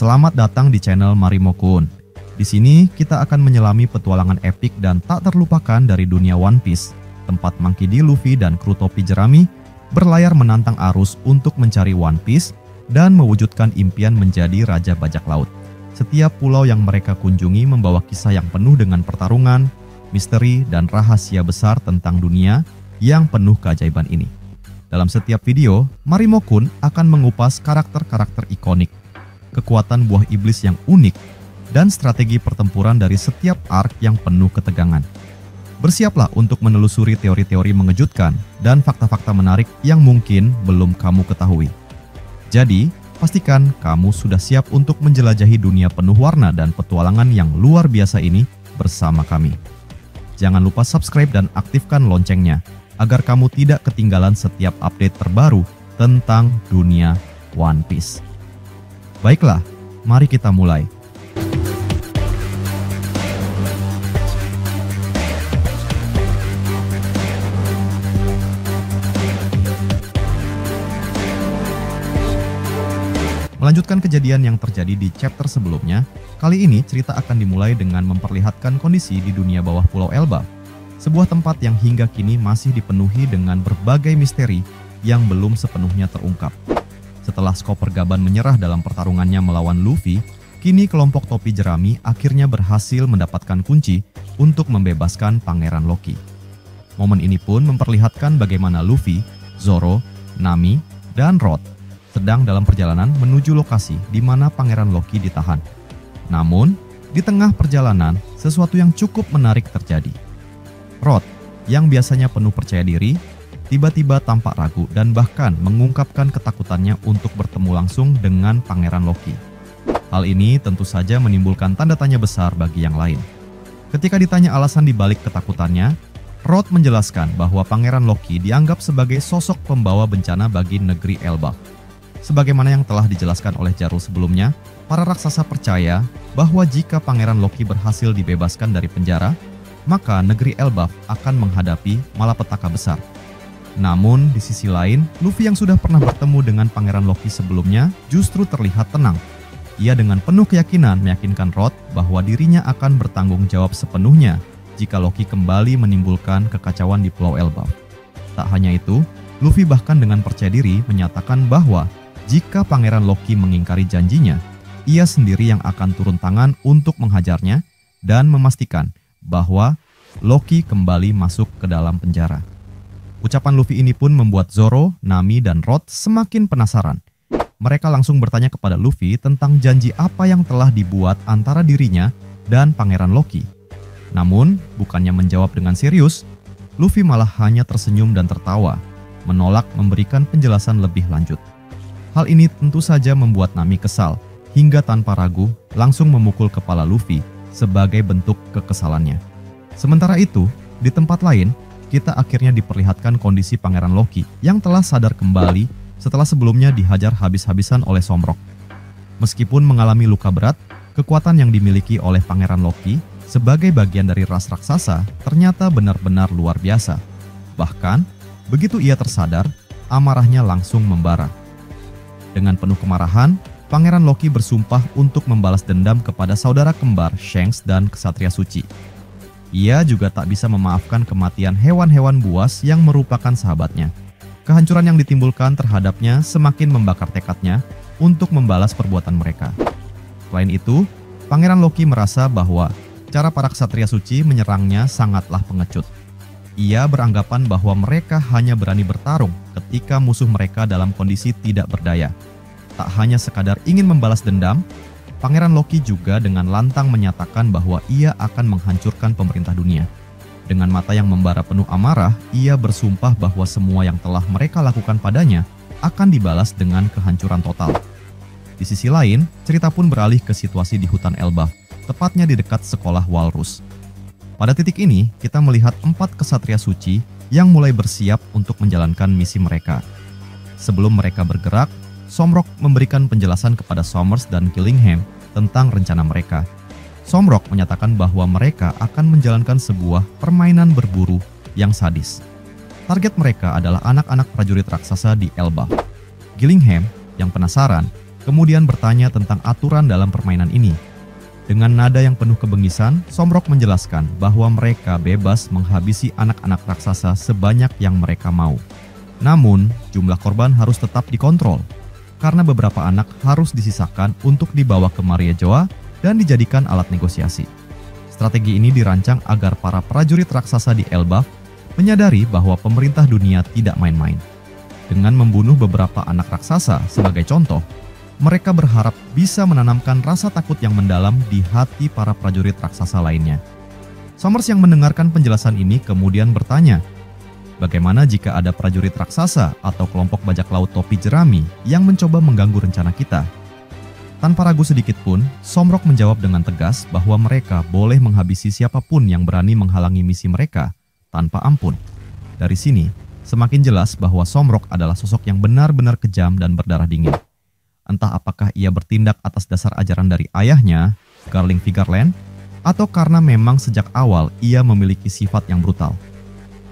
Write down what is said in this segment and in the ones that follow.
Selamat datang di channel Marimo-kun. Di sini kita akan menyelami petualangan epik dan tak terlupakan dari dunia One Piece, tempat Monkey D. Luffy dan kru topi jerami berlayar menantang arus untuk mencari One Piece dan mewujudkan impian menjadi Raja Bajak Laut. Setiap pulau yang mereka kunjungi membawa kisah yang penuh dengan pertarungan, misteri, dan rahasia besar tentang dunia yang penuh keajaiban ini. Dalam setiap video, Marimo-kun akan mengupas karakter-karakter ikonik, kekuatan buah iblis yang unik, dan strategi pertempuran dari setiap arc yang penuh ketegangan. Bersiaplah untuk menelusuri teori-teori mengejutkan dan fakta-fakta menarik yang mungkin belum kamu ketahui. Jadi, pastikan kamu sudah siap untuk menjelajahi dunia penuh warna dan petualangan yang luar biasa ini bersama kami. Jangan lupa subscribe dan aktifkan loncengnya, agar kamu tidak ketinggalan setiap update terbaru tentang dunia One Piece. Baiklah, mari kita mulai. Melanjutkan kejadian yang terjadi di chapter sebelumnya, kali ini cerita akan dimulai dengan memperlihatkan kondisi di dunia bawah Pulau Elbaf, sebuah tempat yang hingga kini masih dipenuhi dengan berbagai misteri yang belum sepenuhnya terungkap. Setelah Chopper Gaban menyerah dalam pertarungannya melawan Luffy, kini kelompok topi jerami akhirnya berhasil mendapatkan kunci untuk membebaskan Pangeran Loki. Momen ini pun memperlihatkan bagaimana Luffy, Zoro, Nami, dan Rod sedang dalam perjalanan menuju lokasi di mana Pangeran Loki ditahan. Namun, di tengah perjalanan, sesuatu yang cukup menarik terjadi. Rod, yang biasanya penuh percaya diri, tiba-tiba tampak ragu dan bahkan mengungkapkan ketakutannya untuk bertemu langsung dengan Pangeran Loki. Hal ini tentu saja menimbulkan tanda tanya besar bagi yang lain. Ketika ditanya alasan dibalik ketakutannya, Rod menjelaskan bahwa Pangeran Loki dianggap sebagai sosok pembawa bencana bagi negeri Elbaf. Sebagaimana yang telah dijelaskan oleh Jarul sebelumnya, para raksasa percaya bahwa jika Pangeran Loki berhasil dibebaskan dari penjara, maka negeri Elbaf akan menghadapi malapetaka besar. Namun, di sisi lain, Luffy yang sudah pernah bertemu dengan Pangeran Loki sebelumnya justru terlihat tenang. Ia dengan penuh keyakinan meyakinkan Rod bahwa dirinya akan bertanggung jawab sepenuhnya jika Loki kembali menimbulkan kekacauan di Pulau Elbaf. Tak hanya itu, Luffy bahkan dengan percaya diri menyatakan bahwa jika Pangeran Loki mengingkari janjinya, ia sendiri yang akan turun tangan untuk menghajarnya dan memastikan bahwa Loki kembali masuk ke dalam penjara. Ucapan Luffy ini pun membuat Zoro, Nami, dan Rod semakin penasaran. Mereka langsung bertanya kepada Luffy tentang janji apa yang telah dibuat antara dirinya dan Pangeran Loki. Namun, bukannya menjawab dengan serius, Luffy malah hanya tersenyum dan tertawa, menolak memberikan penjelasan lebih lanjut. Hal ini tentu saja membuat Nami kesal, hingga tanpa ragu langsung memukul kepala Luffy sebagai bentuk kekesalannya. Sementara itu, di tempat lain, kita akhirnya diperlihatkan kondisi Pangeran Loki yang telah sadar kembali setelah sebelumnya dihajar habis-habisan oleh Somrock. Meskipun mengalami luka berat, kekuatan yang dimiliki oleh Pangeran Loki sebagai bagian dari ras raksasa ternyata benar-benar luar biasa. Bahkan, begitu ia tersadar, amarahnya langsung membara. Dengan penuh kemarahan, Pangeran Loki bersumpah untuk membalas dendam kepada saudara kembar Shanks dan Ksatria Suci. Ia juga tak bisa memaafkan kematian hewan-hewan buas yang merupakan sahabatnya. Kehancuran yang ditimbulkan terhadapnya semakin membakar tekadnya untuk membalas perbuatan mereka. Selain itu, Pangeran Loki merasa bahwa cara para Ksatria Suci menyerangnya sangatlah pengecut. Ia beranggapan bahwa mereka hanya berani bertarung ketika musuh mereka dalam kondisi tidak berdaya. Tak hanya sekadar ingin membalas dendam, Pangeran Loki juga dengan lantang menyatakan bahwa ia akan menghancurkan pemerintah dunia. Dengan mata yang membara penuh amarah, ia bersumpah bahwa semua yang telah mereka lakukan padanya akan dibalas dengan kehancuran total. Di sisi lain, cerita pun beralih ke situasi di hutan Elbaf, tepatnya di dekat sekolah Walrus. Pada titik ini, kita melihat 4 Ksatria Suci yang mulai bersiap untuk menjalankan misi mereka. Sebelum mereka bergerak, Somrock memberikan penjelasan kepada Sommers dan Killingham tentang rencana mereka. Somrock menyatakan bahwa mereka akan menjalankan sebuah permainan berburu yang sadis. Target mereka adalah anak-anak prajurit raksasa di Elbaf. Killingham yang penasaran kemudian bertanya tentang aturan dalam permainan ini. Dengan nada yang penuh kebengisan, Somrok menjelaskan bahwa mereka bebas menghabisi anak-anak raksasa sebanyak yang mereka mau. Namun, jumlah korban harus tetap dikontrol, karena beberapa anak harus disisakan untuk dibawa ke Mariejoa dan dijadikan alat negosiasi. Strategi ini dirancang agar para prajurit raksasa di Elbaf menyadari bahwa pemerintah dunia tidak main-main. Dengan membunuh beberapa anak raksasa sebagai contoh, mereka berharap bisa menanamkan rasa takut yang mendalam di hati para prajurit raksasa lainnya. Somers yang mendengarkan penjelasan ini kemudian bertanya, bagaimana jika ada prajurit raksasa atau kelompok bajak laut topi jerami yang mencoba mengganggu rencana kita? Tanpa ragu sedikit pun, Somrok menjawab dengan tegas bahwa mereka boleh menghabisi siapapun yang berani menghalangi misi mereka tanpa ampun. Dari sini, semakin jelas bahwa Somrok adalah sosok yang benar-benar kejam dan berdarah dingin. Entah apakah ia bertindak atas dasar ajaran dari ayahnya, Garling Vigarland, atau karena memang sejak awal ia memiliki sifat yang brutal.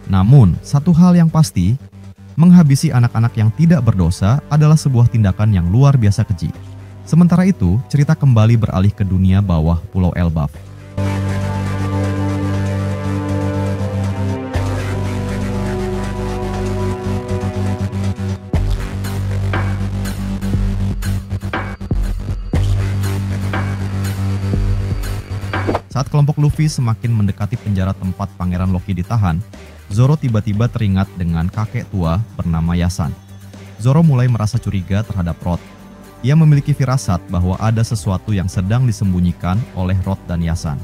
Namun, satu hal yang pasti, menghabisi anak-anak yang tidak berdosa adalah sebuah tindakan yang luar biasa keji. Sementara itu, cerita kembali beralih ke dunia bawah Pulau Elbaf. Saat kelompok Luffy semakin mendekati penjara tempat Pangeran Loki ditahan, Zoro tiba-tiba teringat dengan kakek tua bernama Yasan. Zoro mulai merasa curiga terhadap Rod. Ia memiliki firasat bahwa ada sesuatu yang sedang disembunyikan oleh Rod dan Yasan.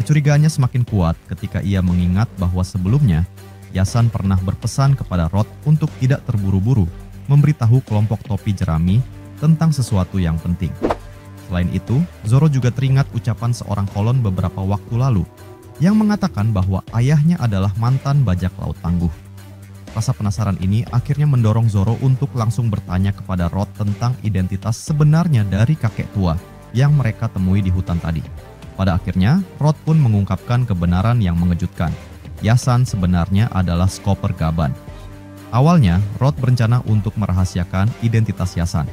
Kecurigaannya semakin kuat ketika ia mengingat bahwa sebelumnya Yasan pernah berpesan kepada Rod untuk tidak terburu-buru memberitahu kelompok topi jerami tentang sesuatu yang penting. Selain itu, Zoro juga teringat ucapan seorang kolon beberapa waktu lalu yang mengatakan bahwa ayahnya adalah mantan bajak laut tangguh. Rasa penasaran ini akhirnya mendorong Zoro untuk langsung bertanya kepada Rod tentang identitas sebenarnya dari kakek tua yang mereka temui di hutan tadi. Pada akhirnya, Rod pun mengungkapkan kebenaran yang mengejutkan. Yasan sebenarnya adalah Skopper Gaban. Awalnya, Rod berencana untuk merahasiakan identitas Yasan.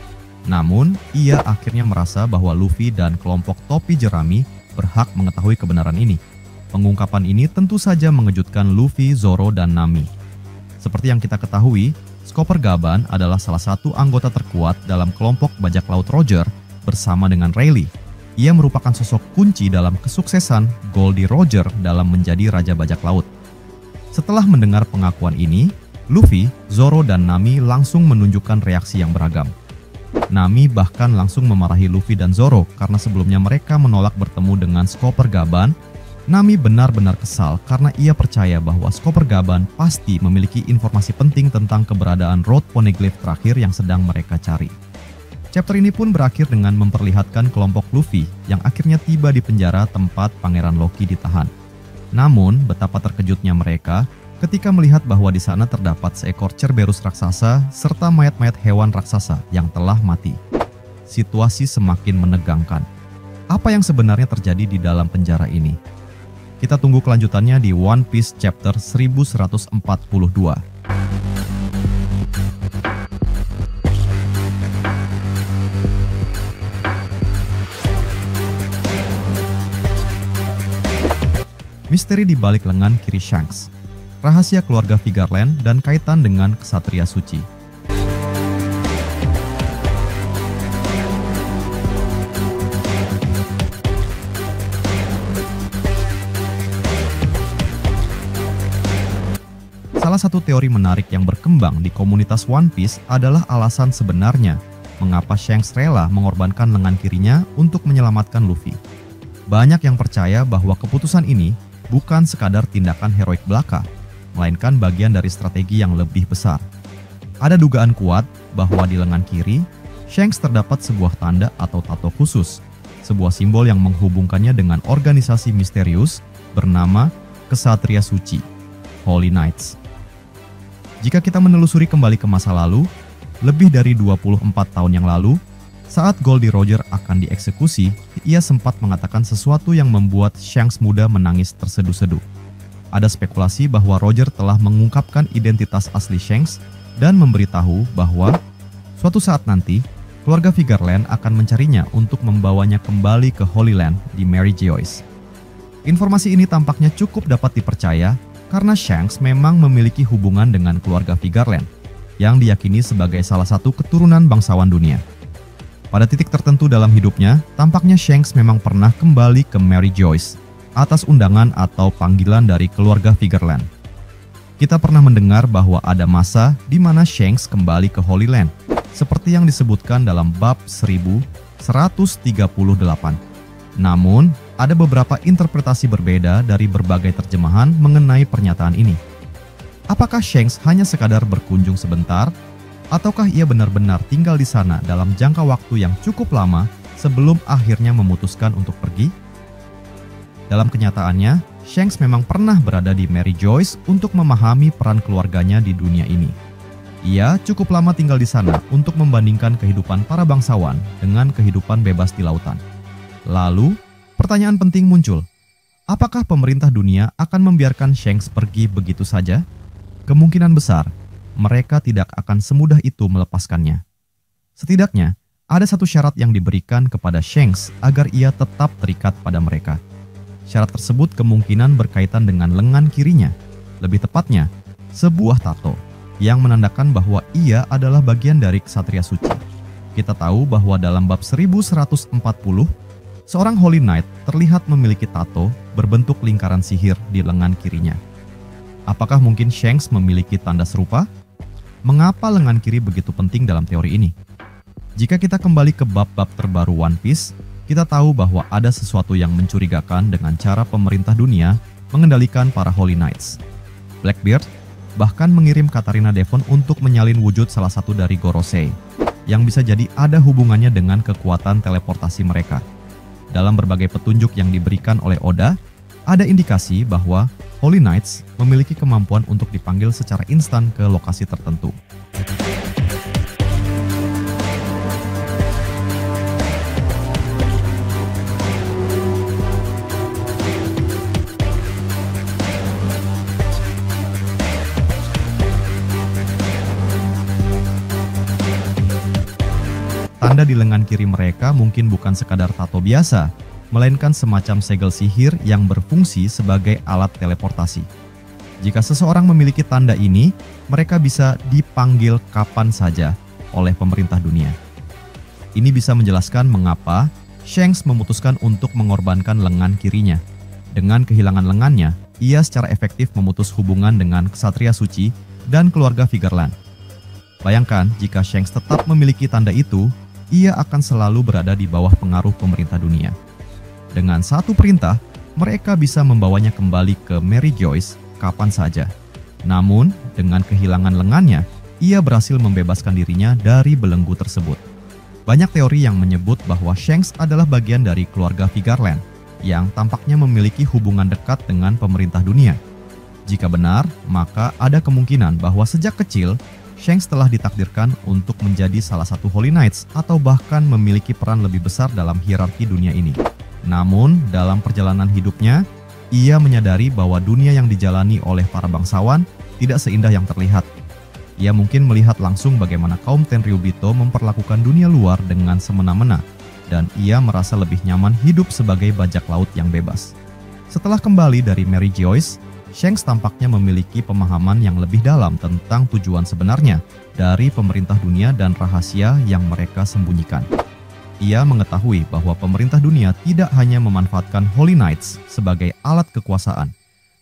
Namun, ia akhirnya merasa bahwa Luffy dan kelompok topi jerami berhak mengetahui kebenaran ini. Pengungkapan ini tentu saja mengejutkan Luffy, Zoro, dan Nami. Seperti yang kita ketahui, Skopper Gaban adalah salah satu anggota terkuat dalam kelompok bajak laut Roger bersama dengan Rayleigh. Ia merupakan sosok kunci dalam kesuksesan Goldie Roger dalam menjadi Raja Bajak Laut. Setelah mendengar pengakuan ini, Luffy, Zoro, dan Nami langsung menunjukkan reaksi yang beragam. Nami bahkan langsung memarahi Luffy dan Zoro karena sebelumnya mereka menolak bertemu dengan Skopper Gaban. Nami benar-benar kesal karena ia percaya bahwa Skopper Gaban pasti memiliki informasi penting tentang keberadaan Road Poneglyph terakhir yang sedang mereka cari. Chapter ini pun berakhir dengan memperlihatkan kelompok Luffy yang akhirnya tiba di penjara tempat Pangeran Loki ditahan. Namun, betapa terkejutnya mereka ketika melihat bahwa di sana terdapat seekor Cerberus raksasa serta mayat-mayat hewan raksasa yang telah mati. Situasi semakin menegangkan. Apa yang sebenarnya terjadi di dalam penjara ini? Kita tunggu kelanjutannya di One Piece chapter 1142. Misteri di balik lengan kiri Shanks. Rahasia keluarga Vigarland dan kaitan dengan Ksatria Suci. Salah satu teori menarik yang berkembang di komunitas One Piece adalah alasan sebenarnya mengapa Shanks rela mengorbankan lengan kirinya untuk menyelamatkan Luffy. Banyak yang percaya bahwa keputusan ini bukan sekadar tindakan heroik belaka, melainkan bagian dari strategi yang lebih besar. Ada dugaan kuat bahwa di lengan kiri, Shanks terdapat sebuah tanda atau tato khusus, sebuah simbol yang menghubungkannya dengan organisasi misterius bernama Ksatria Suci, Holy Knights. Jika kita menelusuri kembali ke masa lalu, lebih dari 24 tahun yang lalu, saat Goldie Roger akan dieksekusi, ia sempat mengatakan sesuatu yang membuat Shanks muda menangis terseduh-seduh. Ada spekulasi bahwa Roger telah mengungkapkan identitas asli Shanks dan memberitahu bahwa suatu saat nanti, keluarga Vigarland akan mencarinya untuk membawanya kembali ke Holy Land di Mary Joyce. Informasi ini tampaknya cukup dapat dipercaya karena Shanks memang memiliki hubungan dengan keluarga Vigarland yang diyakini sebagai salah satu keturunan bangsawan dunia. Pada titik tertentu dalam hidupnya, tampaknya Shanks memang pernah kembali ke Mary Joyce atas undangan atau panggilan dari keluarga Vigarland. Kita pernah mendengar bahwa ada masa di mana Shanks kembali ke Holy Land, seperti yang disebutkan dalam bab 1138. Namun, ada beberapa interpretasi berbeda dari berbagai terjemahan mengenai pernyataan ini. Apakah Shanks hanya sekadar berkunjung sebentar, ataukah ia benar-benar tinggal di sana dalam jangka waktu yang cukup lama sebelum akhirnya memutuskan untuk pergi? Dalam kenyataannya, Shanks memang pernah berada di Mary Joyce untuk memahami peran keluarganya di dunia ini. Ia cukup lama tinggal di sana untuk membandingkan kehidupan para bangsawan dengan kehidupan bebas di lautan. Lalu, pertanyaan penting muncul. Apakah pemerintah dunia akan membiarkan Shanks pergi begitu saja? Kemungkinan besar, mereka tidak akan semudah itu melepaskannya. Setidaknya, ada satu syarat yang diberikan kepada Shanks agar ia tetap terikat pada mereka. Syarat tersebut kemungkinan berkaitan dengan lengan kirinya, lebih tepatnya, sebuah tato yang menandakan bahwa ia adalah bagian dari ksatria suci. Kita tahu bahwa dalam bab 1140, seorang Holy Knight terlihat memiliki tato berbentuk lingkaran sihir di lengan kirinya. Apakah mungkin Shanks memiliki tanda serupa? Mengapa lengan kiri begitu penting dalam teori ini? Jika kita kembali ke bab-bab terbaru One Piece, kita tahu bahwa ada sesuatu yang mencurigakan dengan cara pemerintah dunia mengendalikan para Holy Knights. Blackbeard bahkan mengirim Katarina Devon untuk menyalin wujud salah satu dari Gorosei, yang bisa jadi ada hubungannya dengan kekuatan teleportasi mereka. Dalam berbagai petunjuk yang diberikan oleh Oda, ada indikasi bahwa Holy Knights memiliki kemampuan untuk dipanggil secara instan ke lokasi tertentu. Tanda di lengan kiri mereka mungkin bukan sekadar tato biasa, melainkan semacam segel sihir yang berfungsi sebagai alat teleportasi. Jika seseorang memiliki tanda ini, mereka bisa dipanggil kapan saja oleh pemerintah dunia. Ini bisa menjelaskan mengapa Shanks memutuskan untuk mengorbankan lengan kirinya. Dengan kehilangan lengannya, ia secara efektif memutus hubungan dengan ksatria suci dan keluarga Vigarland. Bayangkan jika Shanks tetap memiliki tanda itu, ia akan selalu berada di bawah pengaruh pemerintah dunia. Dengan satu perintah, mereka bisa membawanya kembali ke Mary Joyce kapan saja. Namun, dengan kehilangan lengannya, ia berhasil membebaskan dirinya dari belenggu tersebut. Banyak teori yang menyebut bahwa Shanks adalah bagian dari keluarga Vigarland yang tampaknya memiliki hubungan dekat dengan pemerintah dunia. Jika benar, maka ada kemungkinan bahwa sejak kecil, Shanks telah ditakdirkan untuk menjadi salah satu Holy Knights atau bahkan memiliki peran lebih besar dalam hierarki dunia ini. Namun, dalam perjalanan hidupnya, ia menyadari bahwa dunia yang dijalani oleh para bangsawan tidak seindah yang terlihat. Ia mungkin melihat langsung bagaimana kaum Tenryubito memperlakukan dunia luar dengan semena-mena, dan ia merasa lebih nyaman hidup sebagai bajak laut yang bebas. Setelah kembali dari Mary Joyce, Shanks tampaknya memiliki pemahaman yang lebih dalam tentang tujuan sebenarnya dari pemerintah dunia dan rahasia yang mereka sembunyikan. Ia mengetahui bahwa pemerintah dunia tidak hanya memanfaatkan Holy Knights sebagai alat kekuasaan,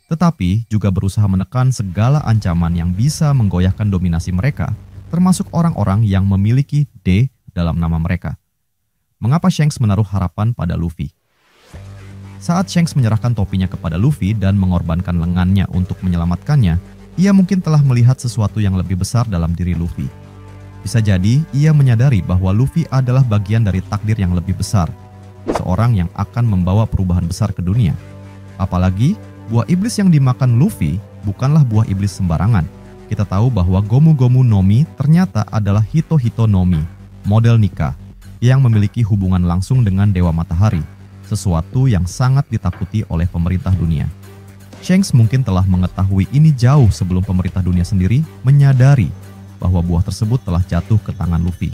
tetapi juga berusaha menekan segala ancaman yang bisa menggoyahkan dominasi mereka, termasuk orang-orang yang memiliki D dalam nama mereka. Mengapa Shanks menaruh harapan pada Luffy? Saat Shanks menyerahkan topinya kepada Luffy dan mengorbankan lengannya untuk menyelamatkannya, ia mungkin telah melihat sesuatu yang lebih besar dalam diri Luffy. Bisa jadi, ia menyadari bahwa Luffy adalah bagian dari takdir yang lebih besar, seorang yang akan membawa perubahan besar ke dunia. Apalagi, buah iblis yang dimakan Luffy bukanlah buah iblis sembarangan. Kita tahu bahwa Gomu Gomu no Mi ternyata adalah Hito Hito no Mi, model nikah, yang memiliki hubungan langsung dengan Dewa Matahari, sesuatu yang sangat ditakuti oleh pemerintah dunia. Shanks mungkin telah mengetahui ini jauh sebelum pemerintah dunia sendiri menyadari bahwa buah tersebut telah jatuh ke tangan Luffy.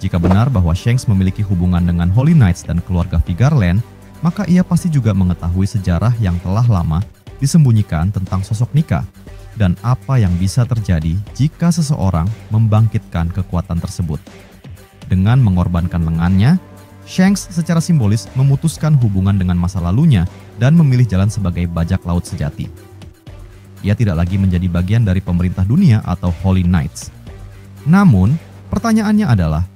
Jika benar bahwa Shanks memiliki hubungan dengan Holy Knights dan keluarga Vigarland, maka ia pasti juga mengetahui sejarah yang telah lama disembunyikan tentang sosok Nika dan apa yang bisa terjadi jika seseorang membangkitkan kekuatan tersebut. Dengan mengorbankan lengannya, Shanks secara simbolis memutuskan hubungan dengan masa lalunya dan memilih jalan sebagai bajak laut sejati. Ia tidak lagi menjadi bagian dari pemerintah dunia atau Holy Knights. Namun, pertanyaannya adalah,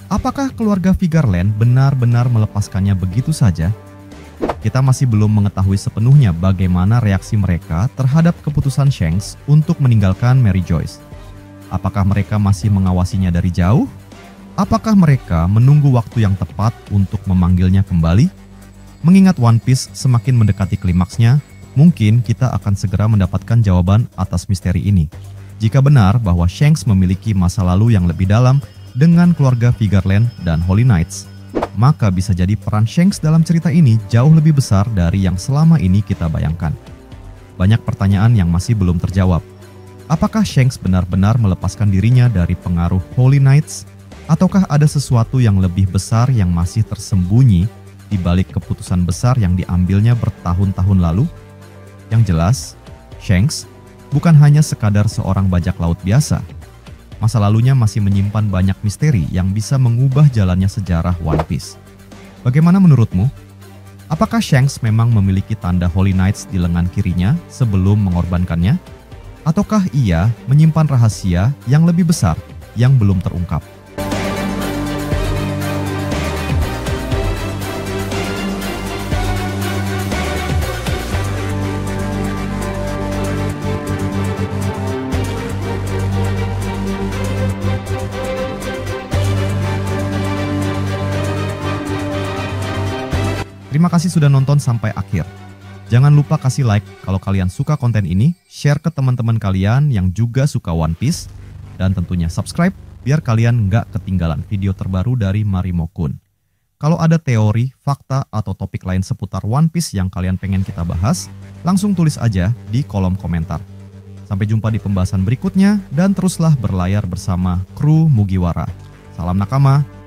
apakah keluarga Vigarland benar-benar melepaskannya begitu saja? Kita masih belum mengetahui sepenuhnya bagaimana reaksi mereka terhadap keputusan Shanks untuk meninggalkan Mary Joyce. Apakah mereka masih mengawasinya dari jauh? Apakah mereka menunggu waktu yang tepat untuk memanggilnya kembali? Mengingat One Piece semakin mendekati klimaksnya, mungkin kita akan segera mendapatkan jawaban atas misteri ini. Jika benar bahwa Shanks memiliki masa lalu yang lebih dalam dengan keluarga Vigarland dan Holy Knights, maka bisa jadi peran Shanks dalam cerita ini jauh lebih besar dari yang selama ini kita bayangkan. Banyak pertanyaan yang masih belum terjawab. Apakah Shanks benar-benar melepaskan dirinya dari pengaruh Holy Knights? Ataukah ada sesuatu yang lebih besar yang masih tersembunyi di balik keputusan besar yang diambilnya bertahun-tahun lalu? Yang jelas, Shanks bukan hanya sekadar seorang bajak laut biasa. Masa lalunya masih menyimpan banyak misteri yang bisa mengubah jalannya sejarah One Piece. Bagaimana menurutmu? Apakah Shanks memang memiliki tanda Holy Knights di lengan kirinya sebelum mengorbankannya? Ataukah ia menyimpan rahasia yang lebih besar yang belum terungkap? Terima kasih sudah nonton sampai akhir. Jangan lupa kasih like kalau kalian suka konten ini, share ke teman-teman kalian yang juga suka One Piece, dan tentunya subscribe biar kalian nggak ketinggalan video terbaru dari Marimo Kun. Kalau ada teori, fakta, atau topik lain seputar One Piece yang kalian pengen kita bahas, langsung tulis aja di kolom komentar. Sampai jumpa di pembahasan berikutnya, dan teruslah berlayar bersama kru Mugiwara. Salam nakama.